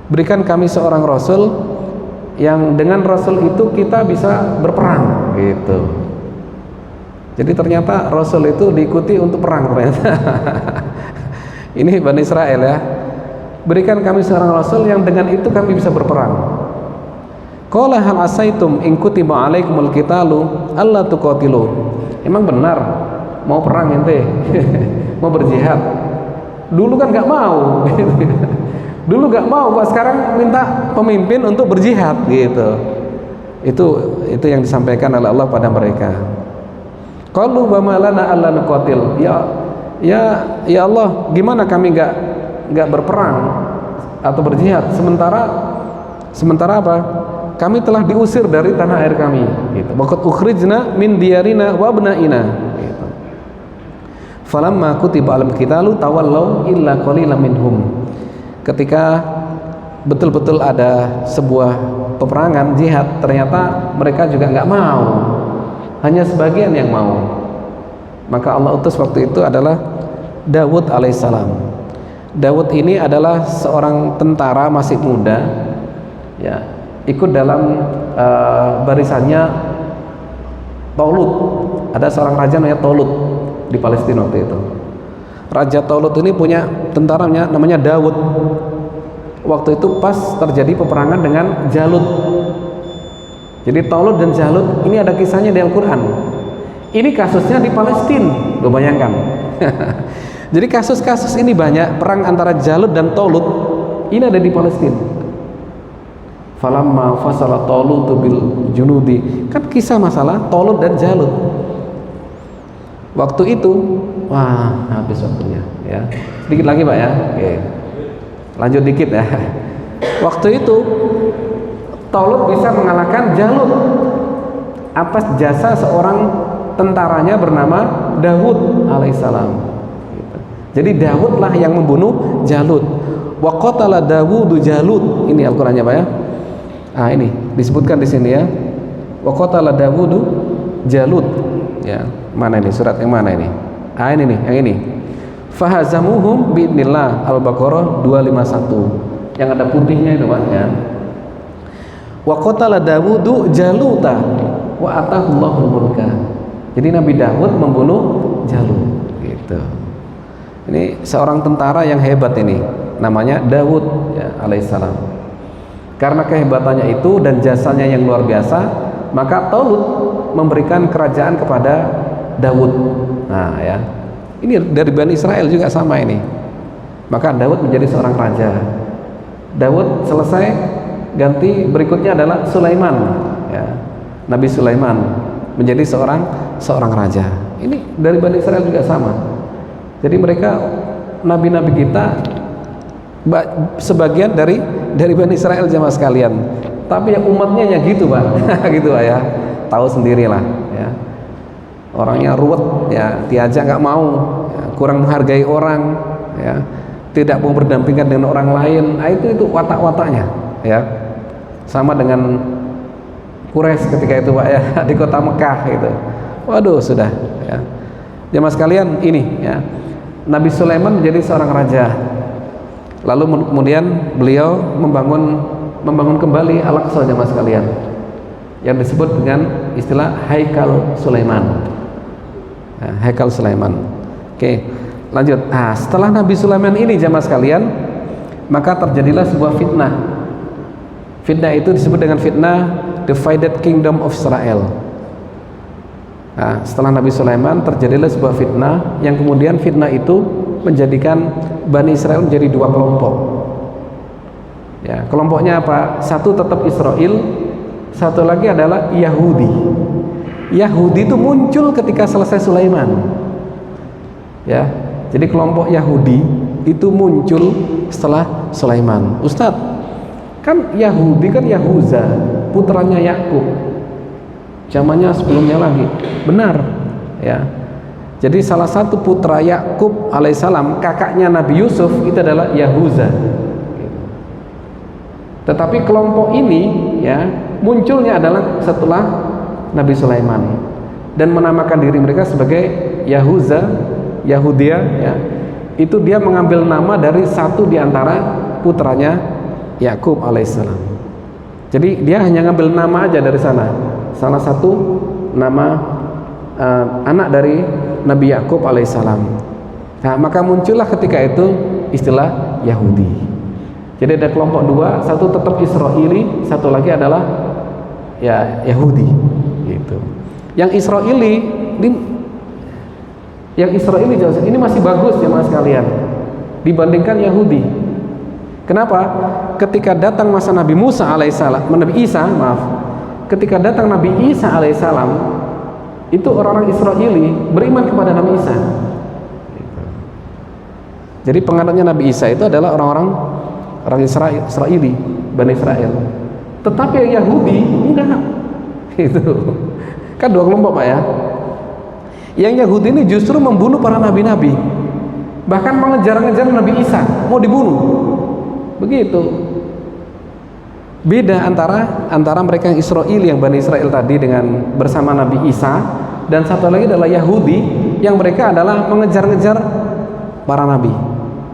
Berikan kami seorang rasul yang dengan rasul itu kita bisa berperang, gitu. Jadi ternyata rasul itu diikuti untuk perang ternyata. Ini Bani Israel ya. Berikan kami seorang rasul yang dengan itu kami bisa berperang. Qala hal asaitum in kutiba alaikumul qitalu alla tuqatilu. Emang benar mau perang ente? Mau berjihad? Dulu kan nggak mau. Dulu nggak mau, kok sekarang minta pemimpin untuk berjihad, gitu. Itu yang disampaikan oleh Allah pada mereka. Qalu wa ma lana alla nuqatil. Ya Allah, gimana kami nggak berperang atau berjihad sementara apa? Kami telah diusir dari tanah air kami, gitu. Waqad ukhrijna min diyarina wa abnaina, gitu. Falamma kutiba alam qitalu tawallaw illa qalilan minhum. Ketika betul-betul ada sebuah peperangan jihad, ternyata mereka juga nggak mau, hanya sebagian yang mau. Maka Allah utus waktu itu adalah Dawud alaihissalam. Dawud ini adalah seorang tentara masih muda, ya, ikut dalam barisannya Talut. Ada seorang raja namanya Talut di Palestina waktu itu. Raja Talut ini punya tentaranya namanya Dawud. Waktu itu pas terjadi peperangan dengan Jalut. Jadi Talut dan Jalut ini ada kisahnya di Al-Quran. Ini kasusnya di Palestina, lo bayangkan. Jadi kasus-kasus ini banyak, perang antara Jalut dan Talut ini ada di Palestina. Falamma fasala Talut bil junudi, kan kisah masalah Talut dan Jalut. Waktu itu, wah, habis waktunya, ya. Sedikit lagi Pak ya. Oke. Lanjut dikit ya. Waktu itu Talut bisa mengalahkan Jalut atas jasa seorang tentaranya bernama Dawud alaihissalam, gitu. Jadi Dawudlah yang membunuh Jalut. Wa qatala Dawudu Jalut. Ini Al-Qur'annya Pak ya. Ini disebutkan di sini ya. Wa qatala Dawudu Jalut. Ya, mana ini surat yang mana ini? Ini nih, yang ini. Fahazamuhum bi'idnillah, Al-Baqarah 251. Yang ada putihnya itu Pak ya. Wa qatala Dawudu Jaluta wa atahullahu mulka. Jadi Nabi Dawud membunuh Jalut, gitu. Ini seorang tentara yang hebat ini, namanya Dawud ya, alaihissalam. Karena kehebatannya itu dan jasanya yang luar biasa, maka Talut memberikan kerajaan kepada Dawud. Nah ya, ini dari Bani Israel juga sama ini. Maka Dawud menjadi seorang raja. Dawud selesai, ganti berikutnya adalah Sulaiman ya. Nabi Sulaiman menjadi seorang raja. Ini dari Bani Israel juga sama. Jadi mereka nabi-nabi kita sebagian dari Bani Israel jemaah sekalian. Tapi yang umatnya ya gitu Pak. Gitu Pak ya. Tahu sendirilah ya. Orangnya ruwet ya, diajak nggak mau, ya, kurang menghargai orang ya, tidak mau berdampingan dengan orang lain. Itu watak-wataknya ya. Sama dengan Quraisy ketika itu Pak ya, di kota Mekah gitu. Waduh sudah ya. Jemaah sekalian, ini ya, Nabi Sulaiman menjadi seorang raja. Lalu kemudian beliau membangun kembali Al-Aqsa jemaah sekalian, yang disebut dengan istilah Haikal Sulaiman. Haikal Sulaiman. Oke, lanjut. Setelah Nabi Sulaiman ini jemaah sekalian, maka terjadilah sebuah fitnah. Fitnah itu disebut dengan fitnah Divided Kingdom of Israel. Setelah Nabi Sulaiman terjadilah sebuah fitnah yang kemudian fitnah itu menjadikan Bani Israel menjadi dua kelompok. Ya, kelompoknya apa? Satu tetap Israel, satu lagi adalah Yahudi. Yahudi itu muncul ketika selesai Sulaiman. Ya, Jadi kelompok Yahudi itu muncul setelah Sulaiman. Ustadz, kan Yahudi kan Yahuza, putranya Yakub. Zamannya sebelumnya lagi. Benar, ya. Jadi salah satu putra Yakub alaihissalam, kakaknya Nabi Yusuf itu adalah Yahuza. Tetapi kelompok ini ya munculnya adalah setelah Nabi Sulaiman dan menamakan diri mereka sebagai Yahuza, Yahudia ya. Itu dia mengambil nama dari satu di antara putranya Yakub alaihissalam. Jadi dia hanya ngambil nama aja dari sana. Salah satu nama anak dari Nabi Yakub alaihissalam. Nah, maka muncullah ketika itu istilah Yahudi. Jadi ada kelompok dua, satu tetap Israeli, satu lagi adalah ya Yahudi gitu. Yang Israeli ini masih bagus ya mas kalian dibandingkan Yahudi. Kenapa? Ketika datang masa Nabi Musa alaihissalam, ketika datang Nabi Isa alaihissalam, itu orang-orang Israeli beriman kepada Nabi Isa. Jadi penganutnya Nabi Isa itu adalah orang Israeli, Bani Israel. Tetapi yang Yahudi enggak. Itu kan dua kelompok Pak ya. Yang Yahudi ini justru membunuh para nabi-nabi, bahkan mengejar-ngejar Nabi Isa, mau dibunuh. Begitu. Beda antara mereka yang Israeli, yang Bani Israel tadi dengan bersama Nabi Isa, dan satu lagi adalah Yahudi yang mereka adalah mengejar-ngejar para nabi,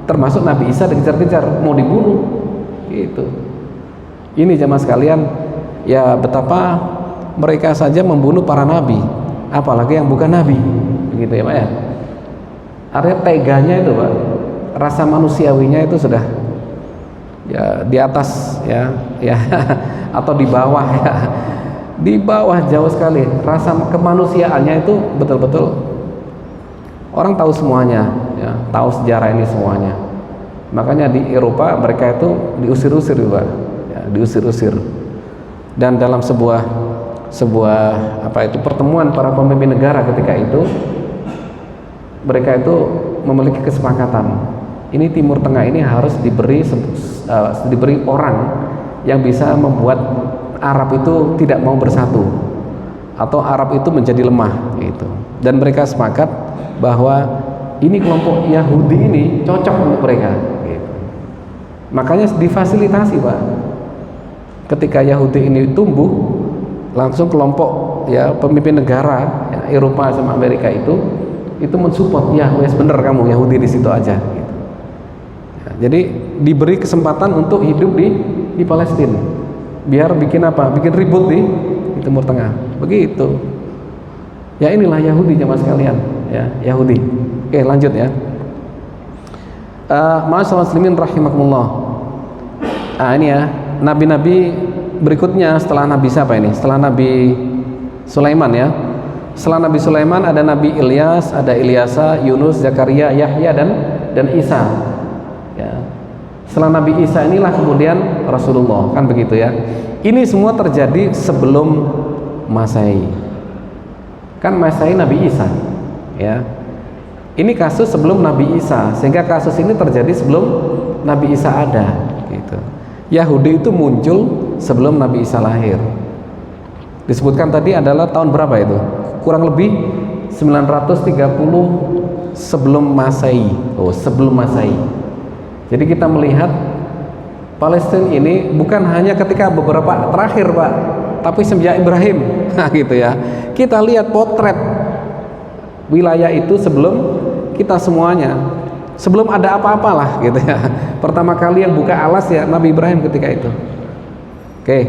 termasuk Nabi Isa dikejar-kejar, mau dibunuh. Gitu. Ini jamaah sekalian, ya betapa mereka saja membunuh para nabi, apalagi yang bukan nabi, begitu ya Pak ya. Artinya teganya itu Pak, rasa manusiawinya itu sudah ya di atas ya atau di bawah ya, di bawah jauh sekali. Rasa kemanusiaannya itu betul-betul orang tahu semuanya ya, tahu sejarah ini semuanya. Makanya di Eropa mereka itu diusir-usir Pak ya, diusir-usir. Dan dalam sebuah pertemuan para pemimpin negara ketika itu, mereka itu memiliki kesepakatan, ini Timur Tengah ini harus diberi orang yang bisa membuat Arab itu tidak mau bersatu atau Arab itu menjadi lemah gitu. Dan mereka sepakat bahwa ini kelompok Yahudi ini cocok untuk mereka gitu. Makanya difasilitasi Pak. Ketika Yahudi ini tumbuh, langsung kelompok ya pemimpin negara ya, Eropa sama Amerika itu mensupport, ya wes bener kamu Yahudi di situ aja gitu. Ya, jadi diberi kesempatan untuk hidup di Palestina, biar bikin apa? Bikin ribut di Timur Tengah. Begitu. Ya inilah Yahudi jamaah sekalian, ya Yahudi. Oke, lanjut ya. Ma'asyiral muslimin rahimakumullah. Ini ya, nabi-nabi berikutnya setelah Nabi siapa ini? Setelah Nabi Sulaiman ya. Setelah Nabi Sulaiman ada Nabi Ilyas, ada Ilyasa, Yunus, Zakaria, Yahya dan Isa. Ya. Setelah Nabi Isa inilah kemudian Rasulullah, kan begitu ya. Ini semua terjadi sebelum Masehi. Kan Masehi Nabi Isa. Ya. Ini kasus sebelum Nabi Isa, sehingga kasus ini terjadi sebelum Nabi Isa ada gitu. Yahudi itu muncul sebelum Nabi Isa lahir. Disebutkan tadi adalah tahun berapa itu? Kurang lebih 930 sebelum Masehi. Oh, sebelum Masehi. Jadi kita melihat Palestina ini bukan hanya ketika beberapa terakhir, Pak, tapi sejak Ibrahim. Nah, gitu ya. Kita lihat potret wilayah itu sebelum kita semuanya. Sebelum ada apa-apalah gitu ya. Pertama kali yang buka alas ya Nabi Ibrahim ketika itu. Oke.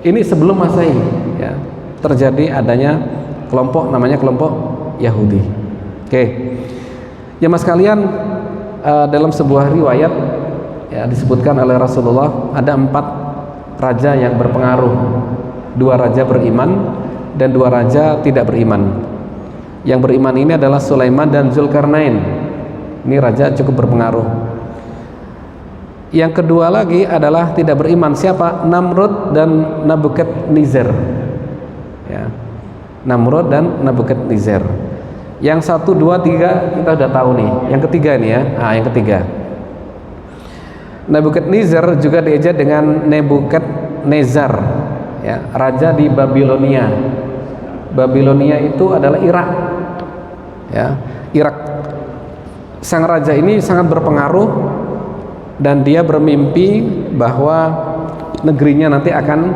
Ini sebelum Masehi ya. Terjadi adanya kelompok namanya kelompok Yahudi. Oke. Ya mas kalian, dalam sebuah riwayat ya disebutkan oleh Rasulullah ada 4 raja yang berpengaruh. 2 raja beriman dan 2 raja tidak beriman. Yang beriman ini adalah Sulaiman dan Zulkarnain. Ini raja cukup berpengaruh. Yang kedua lagi adalah tidak beriman. Siapa? Namrud dan Nabukadnezar. Ya. Namrud dan Nabukadnezar. Yang 1, 2, 3 kita udah tahu nih. Yang ketiga ini ya. Nah, yang ketiga. Nebukadnezar juga diejak dengan Nebukadnezar, ya, raja di Babilonia. Babilonia itu adalah Irak, ya, Irak. Sang raja ini sangat berpengaruh dan dia bermimpi bahwa negerinya nanti akan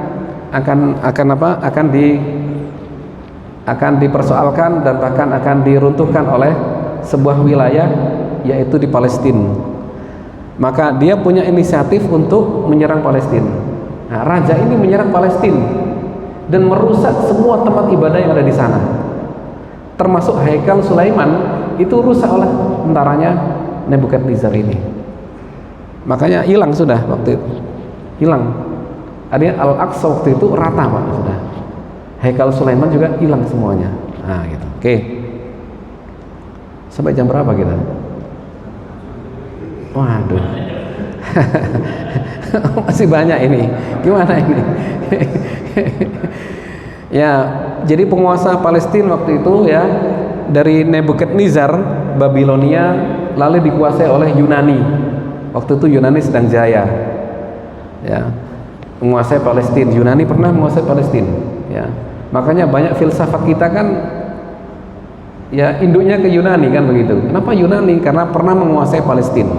dipersoalkan dan bahkan akan diruntuhkan oleh sebuah wilayah, yaitu di Palestina. Maka dia punya inisiatif untuk menyerang Palestina. Nah, raja ini menyerang Palestina dan merusak semua tempat ibadah yang ada di sana, termasuk Haikal Sulaiman itu rusak oleh tentaranya Nebukadnezar ini. Makanya hilang sudah waktu itu, hilang. Artinya Al-Aqsa waktu itu rata Pak, sudah. Haikal Sulaiman juga hilang semuanya. Nah, gitu. Oke. Sampai jam berapa kita? Waduh. Masih banyak ini. Gimana ini? Ya, jadi penguasa Palestina waktu itu ya dari Nebukadnezar, Babilonia, lalu dikuasai oleh Yunani. Waktu itu Yunani sedang jaya. Ya. Menguasai Palestina. Yunani pernah menguasai Palestina, ya. Makanya banyak filsafat kita kan ya induknya ke Yunani kan begitu. Kenapa Yunani? Karena pernah menguasai Palestina.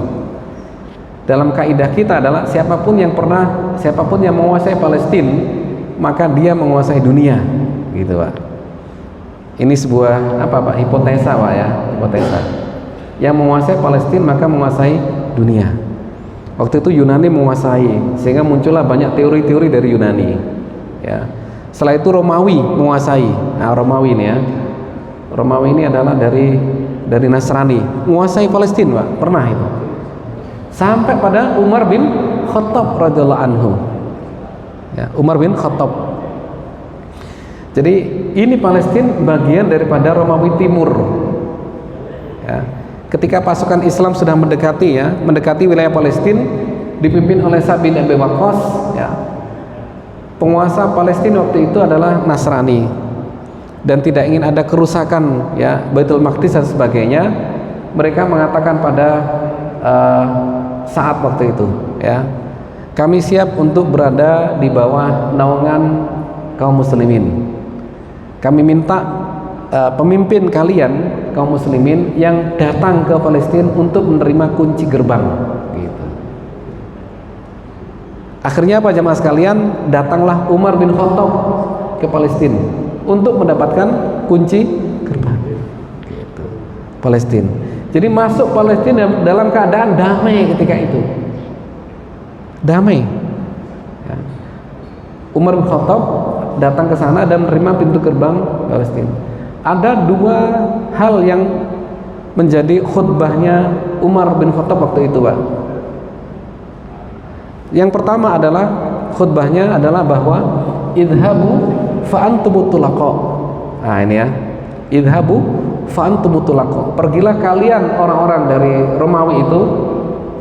Dalam kaidah kita adalah siapapun yang menguasai Palestina, maka dia menguasai dunia, gitu Pak. Ini sebuah hipotesa Pak ya, hipotesa. Yang menguasai Palestina maka menguasai dunia. Waktu itu Yunani menguasai, sehingga muncullah banyak teori-teori dari Yunani. Ya. Setelah itu Romawi menguasai. Nah, Romawi ini ya. Romawi ini adalah dari Nasrani, menguasai Palestina Pak, pernah itu. Sampai pada Umar bin Khattab radhiyallahu anhu. Ya, Umar bin Khattab. Jadi ini Palestina bagian daripada Romawi Timur. Ya. Ketika pasukan Islam sudah mendekati wilayah Palestina dipimpin oleh Sa'd bin Abi Waqqas, ya. Penguasa Palestina waktu itu adalah Nasrani dan tidak ingin ada kerusakan ya Baitul Maqdis dan sebagainya. Mereka mengatakan pada saat waktu itu ya, kami siap untuk berada di bawah naungan kaum muslimin. Kami minta pemimpin kalian kaum muslimin yang datang ke Palestina untuk menerima kunci gerbang gitu. Akhirnya apa jemaah sekalian, datanglah Umar bin Khattab ke Palestina untuk mendapatkan kunci gerbang gitu. Palestina. Jadi masuk Palestina dalam keadaan damai ketika itu. Damai. Ya. Umar bin Khattab datang ke sana dan menerima pintu gerbang Palestina. Ada dua hal yang menjadi khutbahnya Umar bin Khattab waktu itu, Pak. Yang pertama adalah khutbahnya adalah bahwa idhabu fa antum tulaqa. Nah, ini ya. Idhabu fa antum tulaqa. Pergilah kalian orang-orang dari Romawi itu,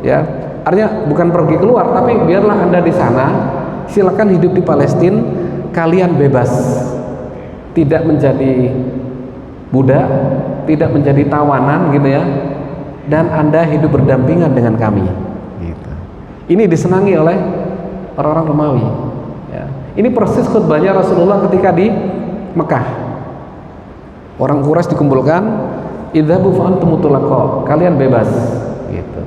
ya. Artinya bukan pergi keluar, tapi biarlah Anda di sana, silakan hidup di Palestina, kalian bebas. Tidak menjadi budak, tidak menjadi tawanan gitu ya. Dan Anda hidup berdampingan dengan kami. Gitu. Ini disenangi oleh orang-orang Romawi. Ya. Ini persis khutbahnya Rasulullah ketika di Mekah. Orang Quraisy dikumpulkan, idzabu fa antum tulaqa, kalian bebas. Gitu.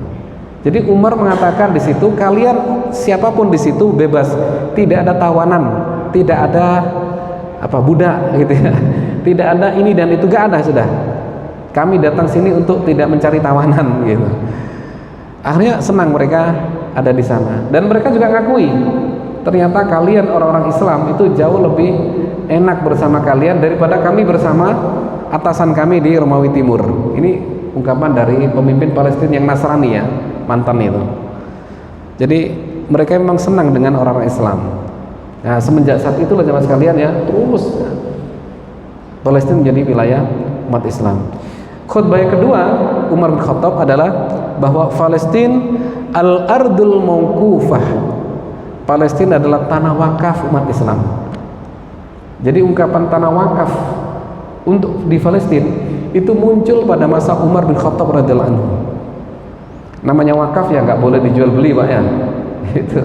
Jadi Umar mengatakan di situ, kalian siapapun di situ bebas, tidak ada tawanan, tidak ada budak gitu ya. Tidak ada ini dan itu, gak ada sudah. Kami datang sini untuk tidak mencari tawanan gitu. Akhirnya senang mereka ada di sana dan mereka juga ngakui ternyata kalian orang-orang Islam itu jauh lebih enak bersama kalian daripada kami bersama atasan kami di Romawi Timur. Ini ungkapan dari pemimpin Palestina yang Nasrani ya, mantan itu. Jadi mereka memang senang dengan orang-orang Islam. Nah, semenjak saat itulah jemaah sekalian ya, terus Palestina menjadi wilayah umat Islam. Khutbah yang kedua Umar bin Khattab adalah bahwa Palestina al-ardul mauqufah. Palestina adalah tanah wakaf umat Islam. Jadi ungkapan tanah wakaf untuk di Palestina itu muncul pada masa Umar bin Khattab radhiyallahu anhu. Namanya wakaf ya nggak boleh dijual beli Pak ya, itu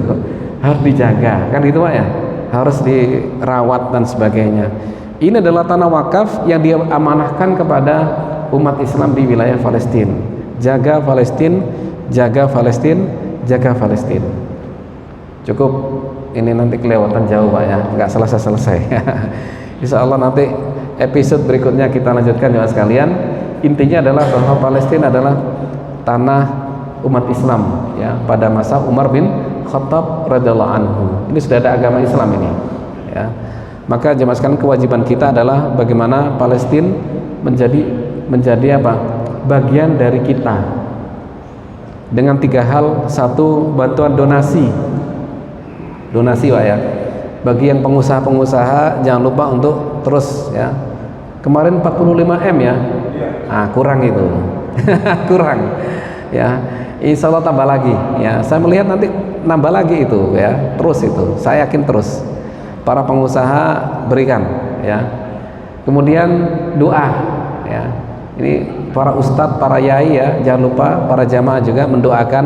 harus dijaga kan gitu Pak ya, harus dirawat dan sebagainya. Ini adalah tanah wakaf yang diamanahkan kepada umat Islam di wilayah Palestina. Jaga Palestina, jaga Palestina, jaga Palestina. Cukup, ini nanti kelewatan jauh Pak ya, nggak selesai-selesai. Insya Allah nanti episode berikutnya kita lanjutkan ya sekalian. Intinya adalah bahwa Palestina adalah tanah umat Islam ya pada masa Umar bin Khattab radhiyallahu anhu. Ini sudah ada agama Islam ini ya. Maka jemaah sekalian, kewajiban kita adalah bagaimana Palestina menjadi apa? Bagian dari kita. Dengan 3 hal. 1, bantuan donasi Pak ya. Bagi yang pengusaha-pengusaha jangan lupa untuk terus ya. Kemarin 45M ya. Kurang itu. Kurang. Ya. Insya Allah tambah lagi ya. Saya melihat nanti nambah lagi itu ya. Terus itu. Saya yakin terus. Para pengusaha berikan ya. Kemudian doa ya. Ini para ustadz, para yai ya, jangan lupa para jamaah juga mendoakan.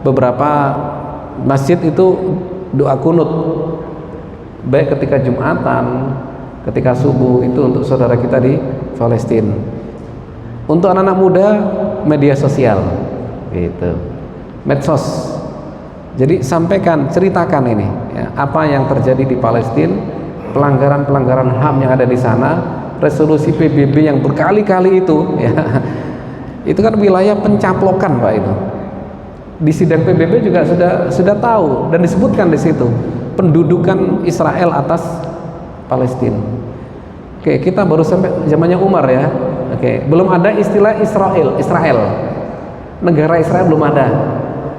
Beberapa masjid itu doa kunut, baik ketika Jumatan, ketika subuh, itu untuk saudara kita di Palestina. Untuk anak-anak muda, media sosial gitu, medsos. Jadi sampaikan, ceritakan ini ya, apa yang terjadi di Palestina, pelanggaran-pelanggaran HAM yang ada di sana, resolusi PBB yang berkali-kali itu ya. Itu kan wilayah pencaplokan Pak itu. Di sidang PBB juga sudah tahu dan disebutkan di situ pendudukan Israel atas Palestina. Oke, kita baru sampai zamannya Umar ya. Oke, belum ada istilah Israel. Negara Israel belum ada.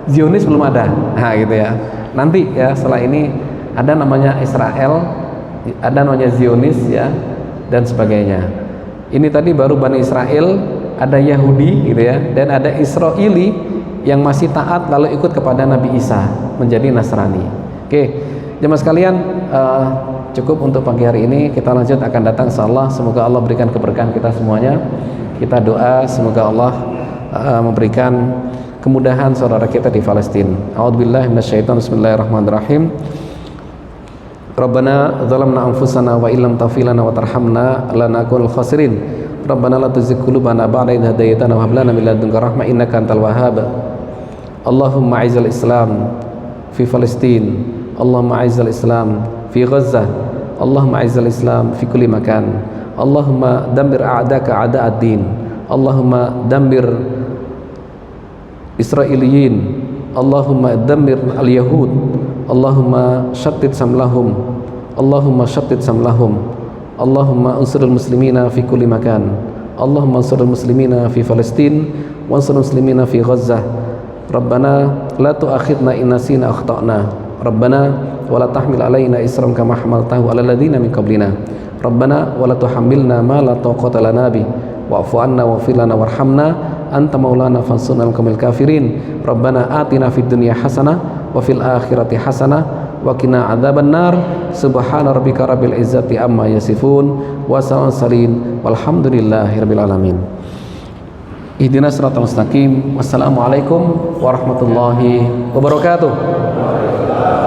Zionis belum ada. Nah, gitu ya. Nanti ya setelah ini ada namanya Israel, ada namanya Zionis ya, dan sebagainya. Ini tadi baru Bani Israel, ada Yahudi gitu ya, dan ada Israeli yang masih taat lalu ikut kepada Nabi Isa menjadi Nasrani. Oke, jemaah sekalian, cukup untuk pagi hari ini. Kita lanjut akan datang insyaallah. Semoga Allah berikan keberkahan kita semuanya. Kita doa semoga Allah memberikan kemudahan saudara kita di Palestina. A'udzubillahi minasyaitonir bismillahirrahmanirrahim. Rabbana zalamna anfusana wa illam taghfir lana wa tarhamna lanakunal khasirin. Rabbana la tuzigh qulubana ba'da idh hadaytana wa hab lana min ladunka rahmah innaka antal wahhab. Allahumma a'izzal Islam fi Palestina. Allahumma a'izzal Islam fi Gaza. Allahumma a'izzal Islam fi kulli makan. Allahumma dammir a'daka a'da'ad din. Allahumma dammir Israeliyin. Allahumma dammir al-yahud. Allahumma syattid samlahum. Allahumma syattid samlahum. Allahumma unsurul muslimina fi kulli makan. Allahumma unsurul muslimina fi Palestina wa unsurul muslimina fi Gaza. Rabbana la tu'akhidna in nasina akhtana. Rabbana wa la tahmil alaina isran kama hamaltahu ala alladziina min qablina. Rabbana wa la tuhammilna ma la taqata lana bi wa'fu anna waghfir lana warhamna anta maulana fansurna 'alal qawmil kafirin. Rabbana atina fid dunya hasanah wa fil akhirati hasanah wa qina adzabannar. Subhana rabbika rabbil izzati amma yasifun wa salamun walhamdulillahirabbil alamin. Ihdinas siratal mustaqim. Wassalamualaikum warahmatullahi wabarakatuh.